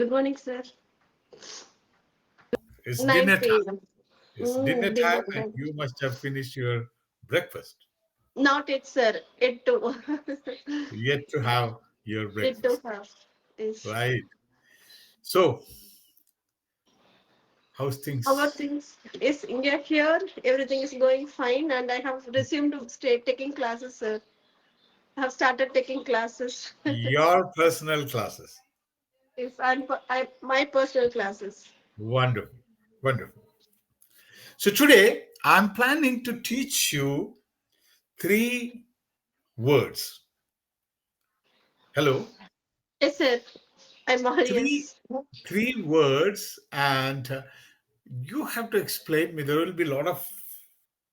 Good morning, sir. It's dinner 9 time. p.m. It's dinner time, Dinner and time. you must have finished your breakfast. Not it, sir. It too. Yet to have your It too breakfast, have. Is right? So, how's our things? things is India here. Everything is going fine, and I have resumed to stay taking classes, sir. I have started taking classes. Your personal classes. Is I my personal classes. Wonderful, wonderful. So today I'm planning to teach you three words. Hello, Yes, sir. I'm all three yes. three words, and you have to explain me. There will be a lot of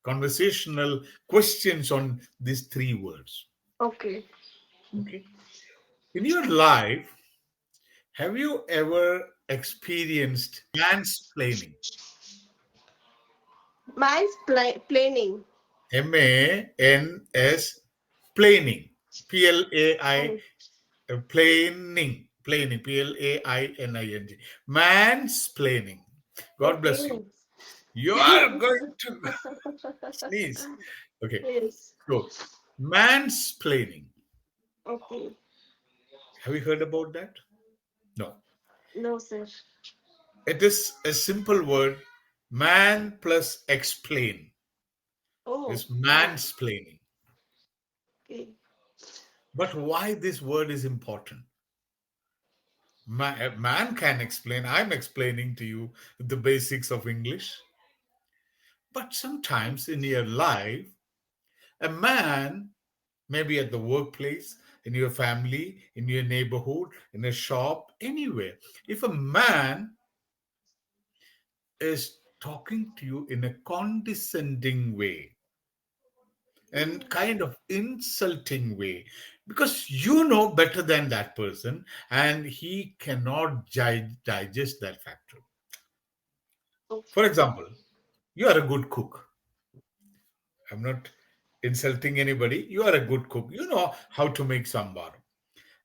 conversational questions on these three words. Okay. Okay. In your life, have you ever experienced mansplaining? Mine's planning. MANS plaining. PLAI Oh, plaining. Plaining. PLAINING. Mansplaining. God bless you. okay. You are going to sneeze. Okay. Yes. So, mansplaining. Okay. Have you heard about that? No. No, sir. It is a simple word. Man plus explain Oh, is wow. mansplaining. Okay. But why this word is important? A man can explain. I'm explaining to you the basics of English. But sometimes in your life, a man, maybe at the workplace, in your family, in your neighborhood, in a shop, anywhere, if a man is talking to you in a condescending way and kind of insulting way, because you know better than that person and he cannot digest that factor. For Okay. example, you are a good cook. I'm not insulting anybody. You are a good cook. You know how to make sambar.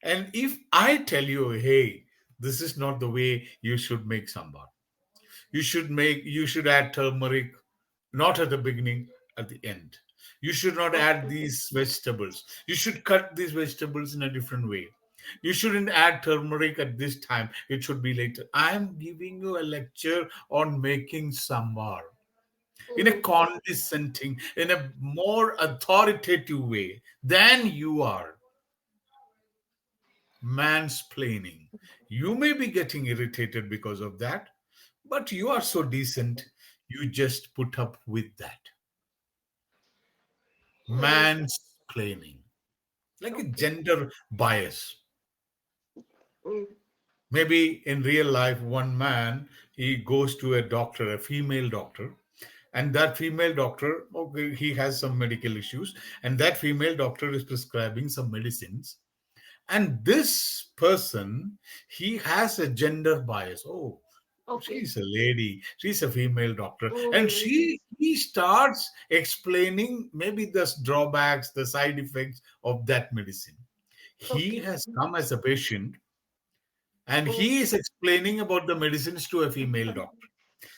And if I tell you, hey, this is not the way you should make sambar. You should add turmeric not at the beginning, at the end. You should not add Okay. these vegetables. You should cut these vegetables in a different way. You shouldn't add turmeric at this time. It should be later. I am giving you a lecture on making sambar in a Mm. condescending, in a more authoritative way than you are mansplaining. You may be getting irritated because of that, but you are so decent, you just put up with that. Mm. Mansplaining, like a Okay. gender bias. Mm. Maybe in real life, one man he goes to a doctor, a female doctor, and that female doctor, okay, he has some medical issues, and that female doctor is prescribing some medicines, and this person he has a gender bias. Oh, Okay. she's a lady, she's a female doctor, and Mm. he starts explaining maybe the drawbacks, the side effects of that medicine. He Okay. has come as a patient and Mm. he is explaining about the medicines to a female doctor.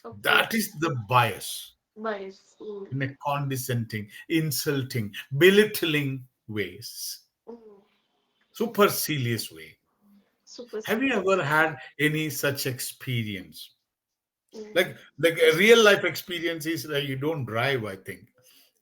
Okay. That is the bias, Bias. Mm. in a condescending, insulting, belittling ways, Mm. supercilious way. Super Have you serious. ever had any such experience? Mm. Like a real life experience is like you don't drive, I think.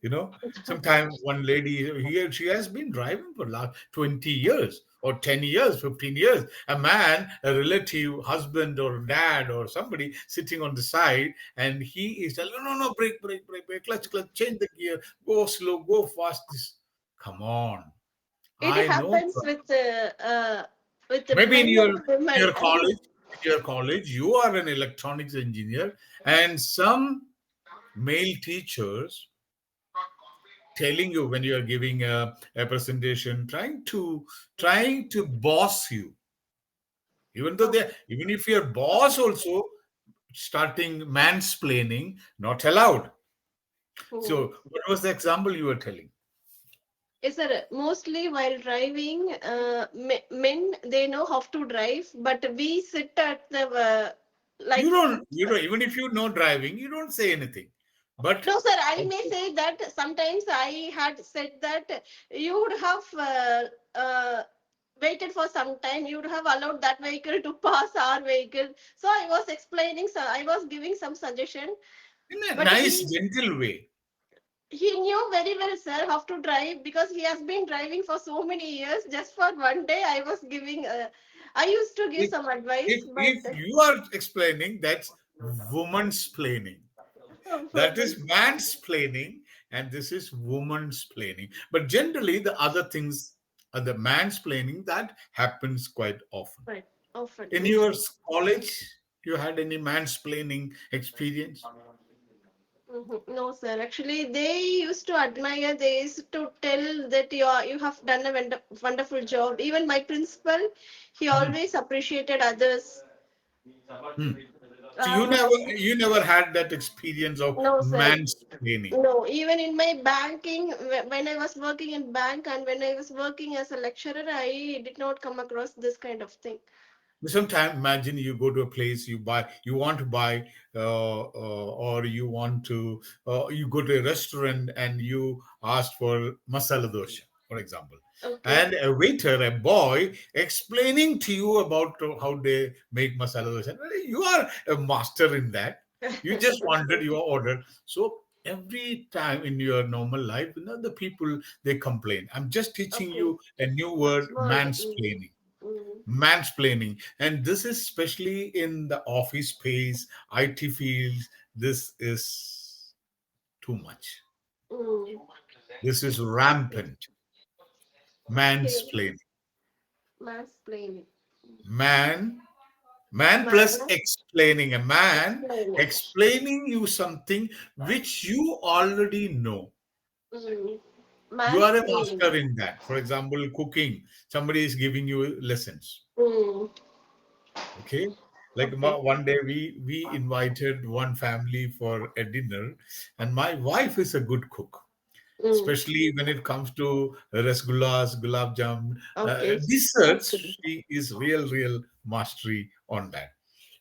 You know, sometimes one lady here, she has been driving for last 20 years or 10 years, 15 years. A man, a relative, husband or dad or somebody sitting on the side, and he is telling, no, no, no, brake, brake, brake, brake, clutch, clutch, change the gear, go slow, go fast. Come on. It I know. happens with the Maybe in men and women. your college, you are an electronics engineer, and some male teachers telling you when you are giving a presentation, trying to boss you, even though they, Okay. even if your boss also starting mansplaining, not allowed. Mm. So, what was the example you were telling? Yes, sir. Mostly while driving, men they know how to drive, but we sit at the You like. don't, even if you know driving, you don't say anything. But No, sir. I may say that sometimes I had said that you would have waited for some time. You would have allowed that vehicle to pass our vehicle. So I was explaining. So I was giving some suggestion, in a but nice, gentle way. he knew very well, sir, how to drive because he has been driving for so many years. Just for one day, I was giving. I used to give If, some advice, but if you are explaining, that's woman's planning. That is man's planning, and this is woman's planning. But generally, the other things are the man's planning that happens quite often. but often In yes. your college, you had any mansplaining experience? No, sir. Actually, they used to admire. They used to tell that you have done a wonderful job. Even my principal, he Mhm. always appreciated others. Hmm. So Uh, you never had that experience of no, sir. mansplaining. No, even in my banking, when I was working in bank and when I was working as a lecturer, I did not come across this kind of thing. Sometimes imagine you go to a place, you want to buy, or you go to a restaurant and you ask for masala dosha, for example, Okay. and a waiter, a boy, explaining to you about how they make masala dosha. You are a master in that. You just wanted your order. So every time in your normal life, the people they complain. I'm just teaching Okay. you a new word, Word. mansplaining. Mm. Mansplaining, and this is especially in the office space, IT fields. This is too much. Mm. This is Okay. rampant. Okay. Mansplaining. Mansplaining. Man man plus Man explaining, a man explaining. explaining you something which you already know. Mm. You are a Mansplaining. master in that. For example, cooking, somebody is giving you lessons. Mm. Okay, like Okay. one day we invited one family for a dinner, and my wife is a good cook, Mm. especially when it comes to rasgullas, gulab jam, Okay. desserts. Okay. She is real mastery on that.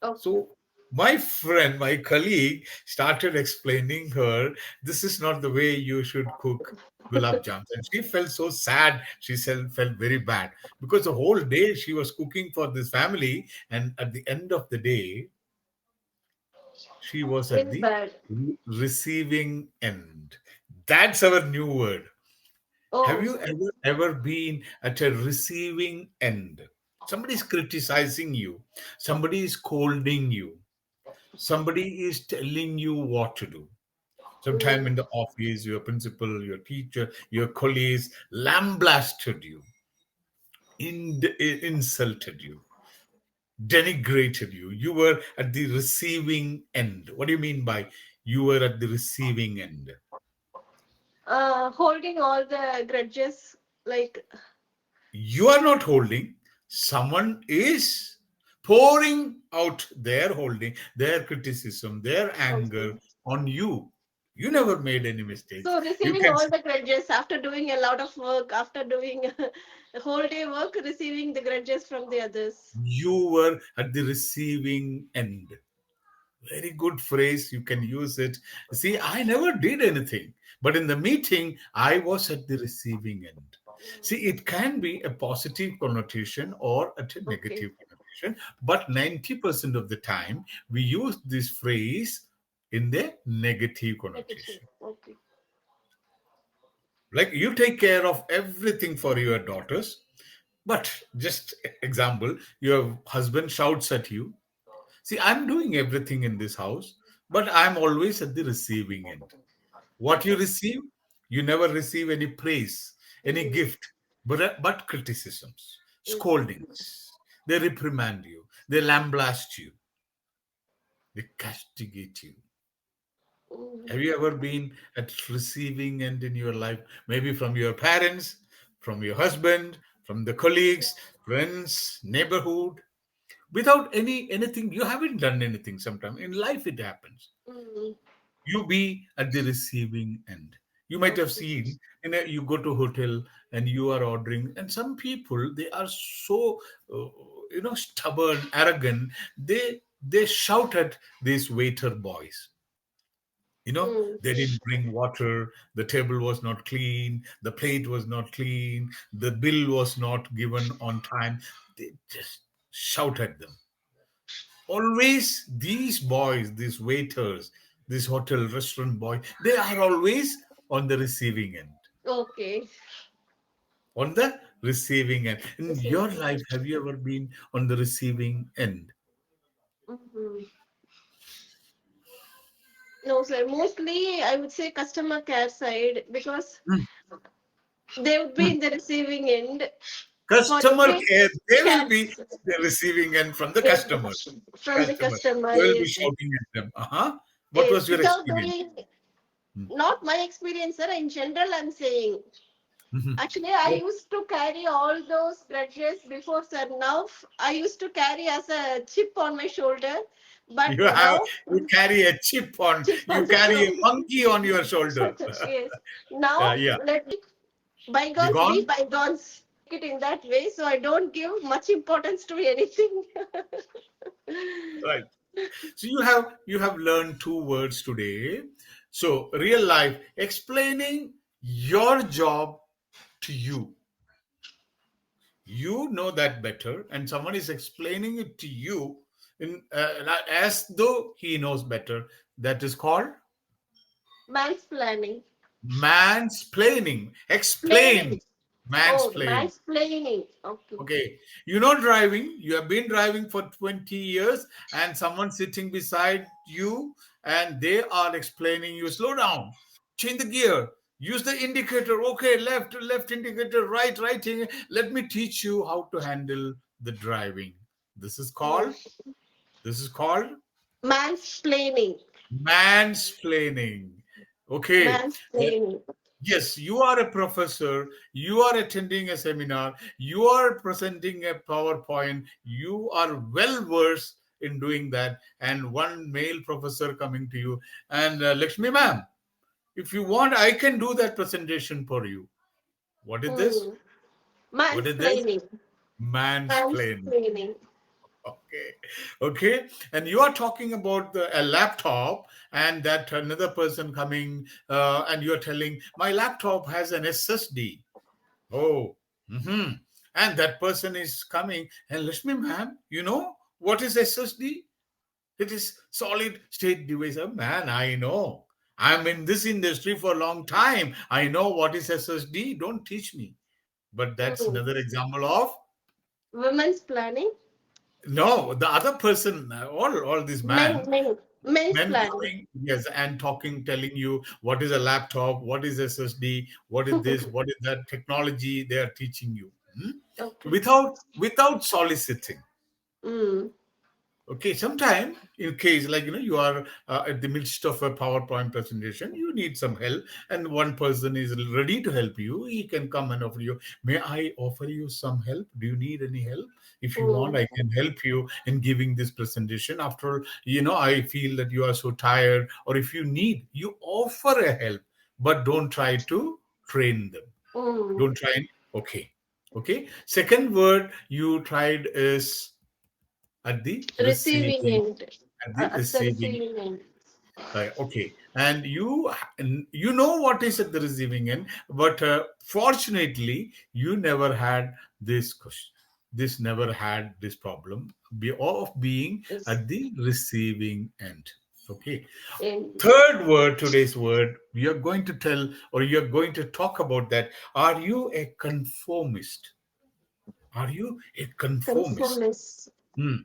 Okay. So my friend, my colleague, started explaining her, this is not the way you should cook gulab jams. And she felt so sad. She felt very bad because the whole day she was cooking for this family. And at the end of the day, she was at Very the bad. receiving end. That's our new word. Have Oh. you ever been at a receiving end? Somebody is criticizing you, somebody is scolding you, somebody is telling you what to do. Sometime in Mm. the office, your principal, your teacher, your colleagues lambasted you, insulted you, denigrated you. You were at the receiving end. What do you mean by you were at the receiving end? Holding all the grudges, like You are not holding, someone is pouring out their holding, their criticism, their anger okay. on you. You never Mm. made any mistakes. So You receiving can all the grudges after doing a lot of work, after doing a whole day work, receiving the grudges from the others. You were at the receiving end. Very good phrase. You can use it. See, I never did anything, but in the meeting, I was at the receiving end. See, it can be a positive connotation or a Okay. negative connotation, but 90% of the time, we use this phrase in the negative Negative. connotation. Okay. Like you take care of everything for your daughters, but just example, your husband shouts at you. See, I'm doing everything in this house, but I'm always at the receiving end. What you Okay. receive, you never receive any praise, any Mm. gift, but criticisms, Mm. scoldings. They reprimand you, they lambaste you, they castigate you. Mm. Have you ever been at receiving end in your life? Maybe from your parents, from your husband, from the colleagues, friends, neighborhood, without anything. You haven't done anything. Sometime in life it happens. Mm. You be at the receiving end. You might have Okay. seen, you go to hotel, and you are ordering, and some people, they are so stubborn, arrogant. They shout at these waiter boys. They Mm. didn't bring water, the table was not clean, the plate was not clean, the bill was not given on time. They just shout at them. Always these boys, these waiters, these hotel restaurant boys, they are always on the receiving end. Okay. On the receiving end. In Receiving. your life, have you ever been on the receiving end? Mm-hmm. No, sir. Mostly, I would say customer care side because Hmm, they would be hmm. in the receiving end for Customer every care, they will be chats. the receiving end from the customer. Yes, from the Customer. customer. You will be Yes, shouting at them. Uh-huh. What yes. was your Without experience? doing, Hmm. not my experience, sir. In general, I'm saying. Mhm. Actually, I What- used to carry all those grudges before, sir. Now I used to carry as a chip on my shoulder, but now you carry a chip on, chip on you the carry a shoulder. monkey on your shoulder. Yes. Now Yeah. let Be bygones be gone. bygones. Take it in that way, so I don't give much importance to anything. Right. So you have learned two words today. So real life, explaining your job to you. You know that better, and someone is explaining it to you in as though he knows better. That is called Mansplaining. mansplaining. Explain. Planning. Oh, Mansplain. mansplaining. Okay. Okay, you know driving. You have been driving for 20 years, and someone sitting beside you, and they are explaining you, slow down, change the gear, use the indicator. Okay, left, left indicator, right, right. Let me teach you how to handle the driving. This is called, Yes. this is called Mansplaining. mansplaining. Okay. Mansplaining. Yes, you are a professor, you are attending a seminar, you are presenting a PowerPoint, you are well versed in doing that, and one male professor coming to you, and Lakshmi ma'am, if you want, I can do that presentation for you. What is this? Hmm. What is this? Mansplaining. Mansplain. Mansplaining. Okay. Okay. And you are talking about a laptop, and that another person coming, and you're telling, my laptop has an SSD. Oh, hmm, and that person is coming, and Lakshmi ma'am, you know what is SSD? It is solid state device. Oh, man, I know. I'm in this industry for a long time. I know what is SSD. Don't teach me. But that's Hmm. another example of Women's planning. no, the other person, all these Men's men planning. coming, yes, and talking, telling you what is a laptop, what is SSD, what is this, what is that technology they are teaching you. Hmm? Okay. Without soliciting. Hmm. Okay, sometime in case like you are at the midst of a PowerPoint presentation, you need some help, and one person is ready to help you. He can come and offer you. May I offer you some help? Do you need any help? If you want, Hmm. I can help you in giving this presentation. After all, I feel that you are so tired, or if you need, you offer a help, but don't try to train them. Hmm. Don't try. Okay, okay. Second word you tried is at the Receiving receiving end. at the At the receiving receiving end. okay, and you know what is at the receiving end, but fortunately you never had this question, this never had this problem of being Yes. at the receiving end. Okay, End. third word, today's word, we are going to tell, or you're going to talk about that. Are you a conformist? Are you a conformist? Conformist. Hmm.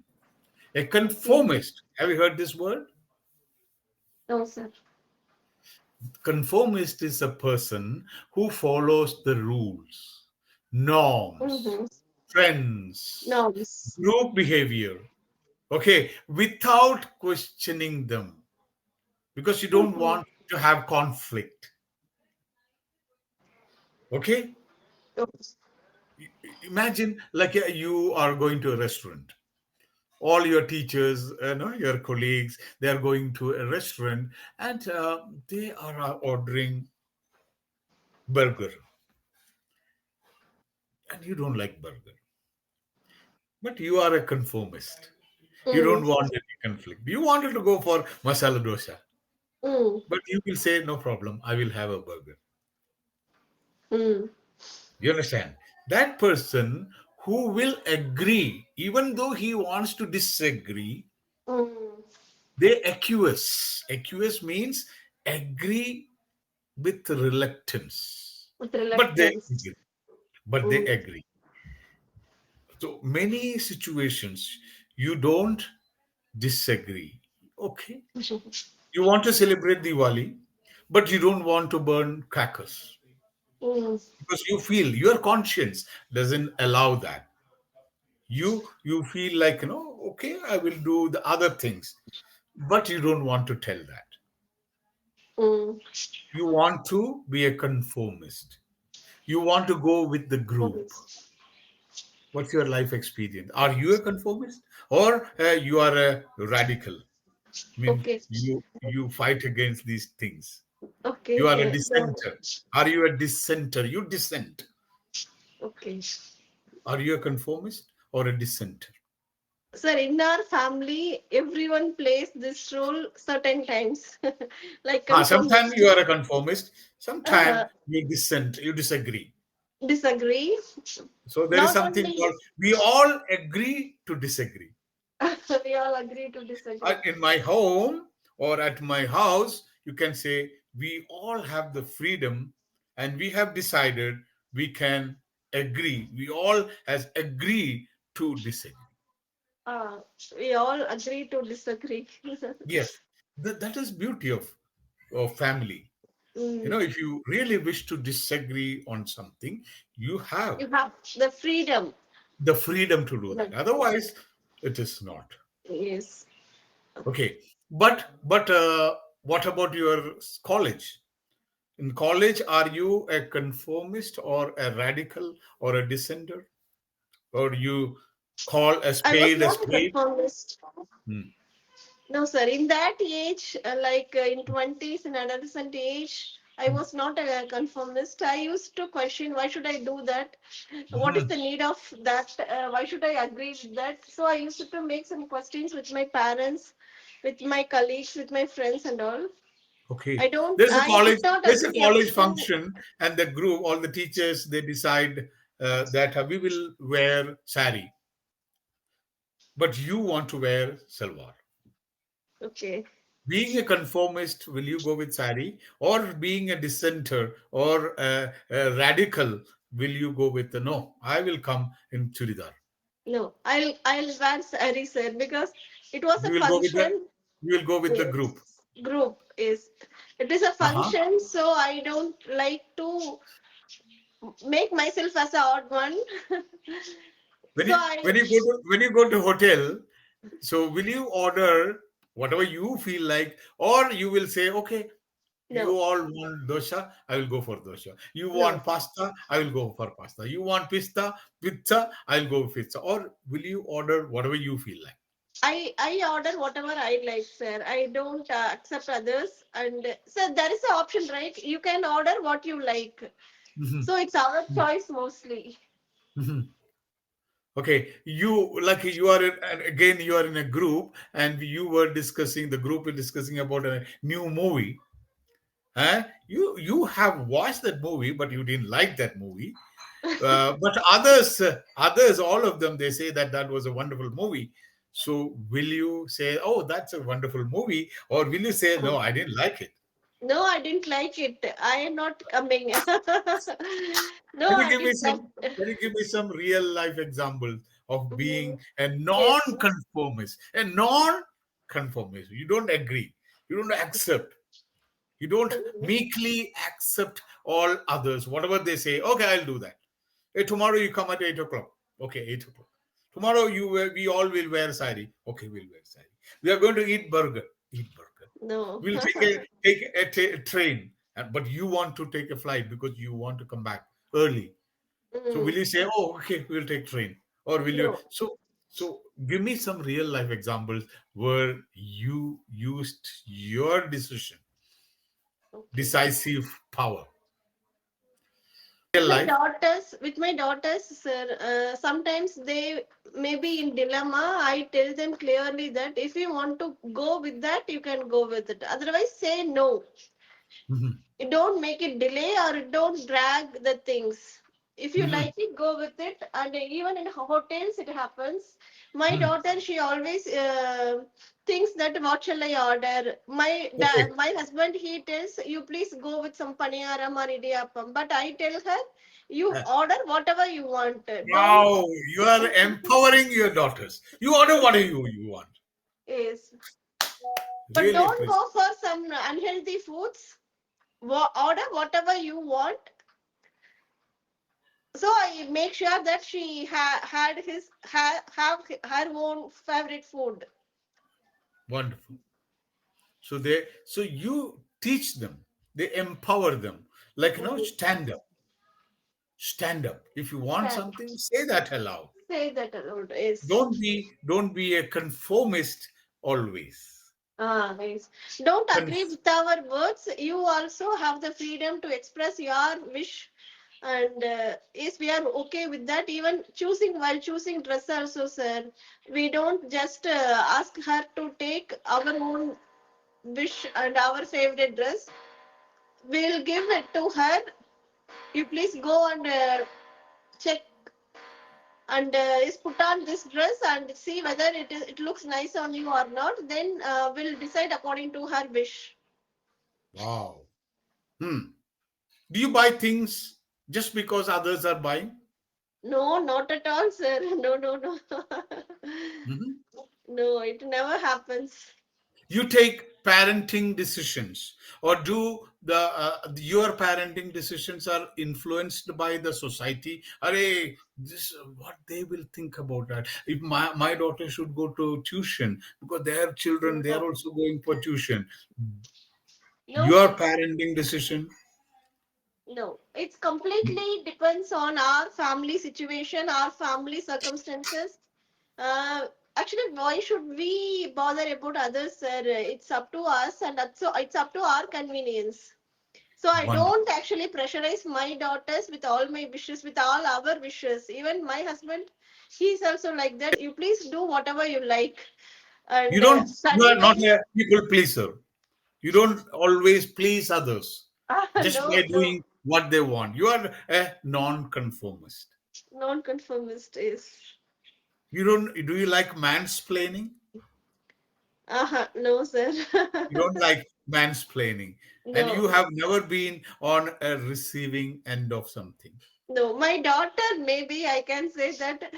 A Okay. conformist, have you heard this word? No, sir. Conformist is a person who follows the rules, norms, Mm-hmm. trends, No. group behavior, okay, without questioning them, because you don't Mm-hmm. want to have conflict. Okay, imagine like you are going to a restaurant. All your teachers, your colleagues, they are going to a restaurant, and they are ordering burger. and you don't like burger, but you are a conformist. You Mm. don't want any conflict. You wanted to go for masala dosa, Mm. but you will say, no problem, I will have a burger. Mm. You understand? That person who will agree, even though he wants to disagree, Mm. they acquiesce. Acquiesce means agree with reluctance. With But they reluctance. agree. But they Mm. agree. So many situations you don't disagree. Okay. You want to celebrate Diwali, but you don't want to burn crackers Mm. because you feel your conscience doesn't allow that. You feel like, okay, I will do the other things, but you don't want to tell that. Mm. You want to be a conformist. You want to go with the group. Conformist. What's your life experience? Are you a conformist or you are a radical? I mean, Okay. you fight against these things. You are a Okay. No. dissenter. Are you a dissenter? You dissent. Okay. Are you a conformist or a dissenter? Sir, in our family, everyone plays this role certain times, like Sometimes conformist. you are a conformist. Sometimes Uh, you dissent. You disagree. Disagree. So there is Not something only called we all agree to disagree. we all agree to disagree. In my home or at my house, you can say we all have the freedom and we have decided we can agree. We all has agreed to disagree. Uh, we all agree to disagree. Yes, that is beauty of family. Mm. If you really wish to disagree on something, you have You have the freedom. the freedom to do that. Like, Otherwise, it is not. yes. Okay. But what about your college? In college, are you a conformist or a radical or a dissenter? Or you call a I was spade a not a spade? conformist. Hmm. No, sir. In that age, in 20s and adolescent age, I was not a conformist. I used to question why should I do that? What is Mhm. the need of that? Why should I agree with that? So I used to make some questions with my parents, with my colleagues, with my friends, and all. Okay. I did not There's a agree up college to. function, and the group, all the teachers, they decide that we will wear sari, but you want to wear salwar. Okay. Being a conformist, will you go with sari, or being a dissenter or a radical, will you go with the no? I will come in churidar. No, I'll wear sari, sir, because it was a You will go with the function. you will go with the group. Yes, group is. It is a Uh-huh. function, so I don't like to make myself as a odd one. When So you I when you go to when you go to hotel, so will you order whatever you feel like, or you will say, okay, you no, all want dosha, I will go for dosha. You no. want pasta, I will go for pasta. You want pizza, I'll go with pizza. Or will you order whatever you feel like? I order whatever I like, sir. I don't accept others, and so there is an option, right? You can order what you like. Mhm. So it's our choice mostly. Mhm. Okay, you are and again you are in a group and you were discussing the group is discussing about a new movie. Huh? You have watched that movie, but you didn't like that movie. But others, all of them, they say that that was a wonderful movie. So will you say, "Oh, that's a wonderful movie," or will you say, "No, I didn't like it"? No, I didn't like it. I am not coming. No, Can you I give me didn't like. some? Can you give me some real life examples of Mm, being a yes. non-conformist? A non-conformist. You don't agree. You don't accept. You don't Mm, meekly accept all others. Whatever they say, okay, I'll do that. Hey, tomorrow you come at 8 o'clock. Okay, 8 o'clock. Tomorrow we all will wear sari. Okay, we'll wear sari. We are going to eat burger. Eat burger. no. We'll take a train. But you want to take a flight because you want to come back early. So will Mm, you say, "Oh, okay, we'll take train," or will you? no. So give me some real life examples where you used your decision, Okay. decisive power. Real life. With my daughters, sir, sometimes they may be in dilemma. I tell them clearly that if you want to go with that, you can go with it. Otherwise, say no. Mhm. You don't make it delay or don't drag the things. If you Mhm. like it, go with it. And even in hotels, it happens. My Mhm. daughter, she always thinks that what shall I order. Okay. My husband, he tells you please go with some paniyaram or idiyappam. But I tell her you Uh, order whatever you want. Don't Wow, you are empowering your daughters. You order what you want. Yes, but Really don't appreciate. go for some unhealthy foods. Order whatever you want. So I make sure that she had have her own favorite food. Wonderful. So you teach them, they empower them. Like, Mhm. stand up. Stand up. If you want Can something, say that aloud. say that aloud. Yes. Don't be a conformist always. Yes. Don't agree Conf- with our words. You also have the freedom to express your wish, and yes, we are okay with that. Even choosing dress also, sir. We don't just ask her to take our own wish and our favorite dress. We'll give it to her. You please go and check and is put on this dress and see whether it looks nice on you or not. Then we'll decide according to her wish. wow. Hmm. Do you buy things just because others are buying? No, not at all, sir. No, no, no. Mhm. No, it never happens. You take parenting decisions, or do your parenting decisions are influenced by the society? Arey, this what they will think about that. If my daughter should go to tuition because their children, they are No, also going for tuition. no, Your sir. parenting decision. No, it's completely depends on our family situation, our family circumstances. Uh, Actually, why should we bother about others, sir? It's up to us, and it's up to our convenience. So I Wonderful. don't actually pressurize my daughters with all my wishes, with all our wishes. Even my husband, he's also like that. You please do whatever you like. You And don't. You are study not well. a people pleaser. You don't always please others just No, by no, doing what they want. You are a non-conformist. non-conformist is. You don't. Do you like mansplaining? No, sir. You don't like mansplaining, and you No, have never been on a receiving end of something. no. My daughter, maybe I can say that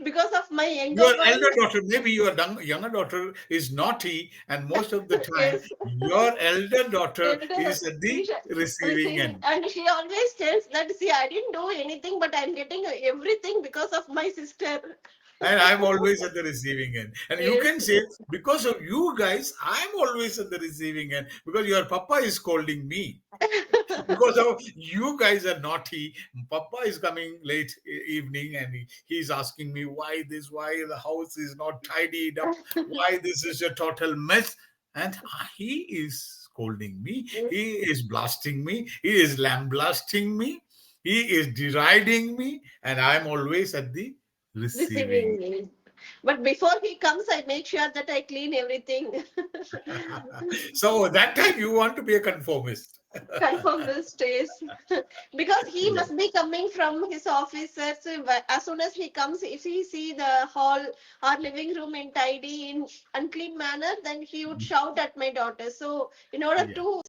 because of my younger Your one. elder daughter, maybe your younger daughter is naughty, and most of the time, Yes, your elder daughter elder is at the is receiving receiving, end. and she always tells that, see, I didn't do anything, but I'm getting everything because of my sister. And I'm always at the receiving end. And you Yes. can say, because of you guys, I'm always at the receiving end because your papa is scolding me. Because of you guys are naughty. Papa is coming late evening and he's asking me why the house is not tidied up, why this is a total mess. And he is scolding me, he Yes. is blasting me, he is lambasting me, he is deriding me, and I'm always at the receiving. Receiving. But before he comes, I make sure that I clean everything. So that time you want to be a conformist. Confirm this stays because he Yeah, must be coming from his office, sir. So as soon as he comes, if he see the hall or living room in tidy in unclean manner, then he would shout at my daughter. So in order yeah. to